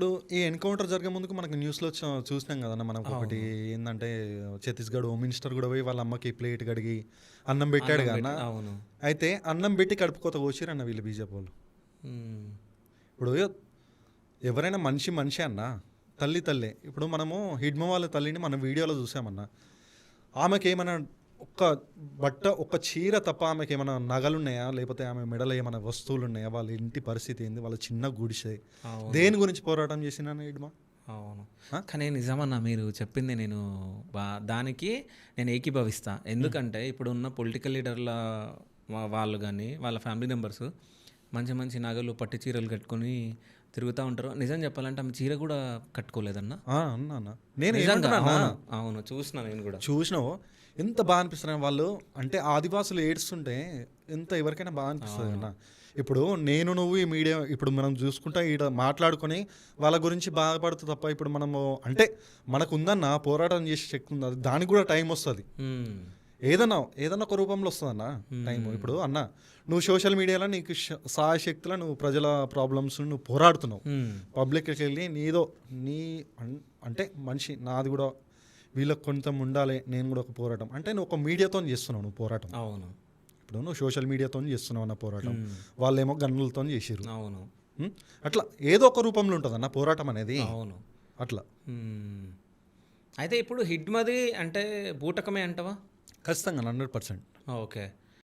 ఇప్పుడు ఈ ఎన్కౌంటర్ జరిగే ముందుకు మనకు న్యూస్లో చూసినాం కదన్న. మనకు ఒకటి అవును. ఏంటంటే ఛత్తీస్గఢ్ హోమ్ మినిస్టర్ కూడా పోయి వాళ్ళ అమ్మకి ప్లేట్ కడిగి అన్నం పెట్టాడు అన్నం కదన్న. పెట్టి అవును. అయితే అన్నం పెట్టి కడుపు కోత కోసిరన్న వీళ్ళు బీజేపీ వాళ్ళు. హ్మ్. ఇప్పుడు ఎవరైనా మనిషి మనిషి అన్న, తల్లి తల్లే. ఇప్పుడు మనము హిడ్మ వాళ్ళ తల్లిని మనం వీడియోలో చూసామన్న. ఆమెకి ఏమైనా ఒక్క బట్ట ఒక్క చీర తప్ప ఆమెకి ఏమైనా నగలు ఉన్నాయా, లేకపోతే ఆమె మెడలో ఏమైనా వస్తువులు ఉన్నాయా, వాళ్ళ ఇంటి పరిస్థితి ఏంది, వాళ్ళ చిన్న గుడిసె, అవును. దేని గురించి పోరాటం చేసిన హిడ్మ? అవును. ఆ? కానీ నిజమన్నా మీరు చెప్పింది నేను దానికి నేను ఏకీభవిస్తా. ఎందుకంటే ఇప్పుడున్న పొలిటికల్ లీడర్ల వాళ్ళు కానీ వాళ్ళ ఫ్యామిలీ మెంబర్స్ మంచి మంచి నగలు పట్టు చీరలు కట్టుకొని తిరుగుతూ ఉంటారు. నిజం చెప్పాలంటే ఆమె చీర కూడా కట్టుకోలేదన్న. అన్నా అన్న, నేను నిజంగా ఏమంటున్నా అవును. అవును చూసిన నేను కూడా. చూసినావు ఎంత బాగా అనిపిస్తుంది వాళ్ళు. అంటే ఆదివాసులు ఏడుస్తుంటే ఎంత ఎవరికైనా బాగా అనిపిస్తుంది అన్న. ఇప్పుడు నేను నువ్వు ఈ మీడియా ఇప్పుడు మనం చూసుకుంటా ఈడ మాట్లాడుకొని వాళ్ళ గురించి బాధపడుతూ తప్ప ఇప్పుడు మనము అంటే మనకు ఉందన్న పోరాటం చేసే శక్తి ఉంది, అది దానికి కూడా టైం వస్తుంది. హ్మ్. ఏదన్నా ఒక రూపంలో వస్తుంది అన్న టైం. ఇప్పుడు అన్న నువ్వు సోషల్ మీడియాలో నీకు సాయశక్తిలో నువ్వు ప్రజల ప్రాబ్లమ్స్ నువ్వు పోరాడుతున్నావు. హ్మ్. పబ్లిక్కి వెళ్ళి నీదో నీ అంటే మనిషి నాది కూడా వీళ్ళకి కొంత ఉండాలి, నేను కూడా ఒక పోరాటం అంటే నువ్వు ఒక మీడియాతో చేస్తున్నావు నువ్వు పోరాటం. అవును. ఇప్పుడు నువ్వు సోషల్ మీడియాతో చేస్తున్నావు అన్న పోరాటం, హ్మ్. వాళ్ళేమో గన్నులతో చేసిరు. అవును. అట్లా ఏదో ఒక రూపంలో ఉంటుంది అన్న పోరాటం అనేది. అవును. అట్లా హ్మ్. అయితే ఇప్పుడు హిడ్మది అంటే బూటకమే అంటవా? ఖచ్చితంగా 100%. ఓకే.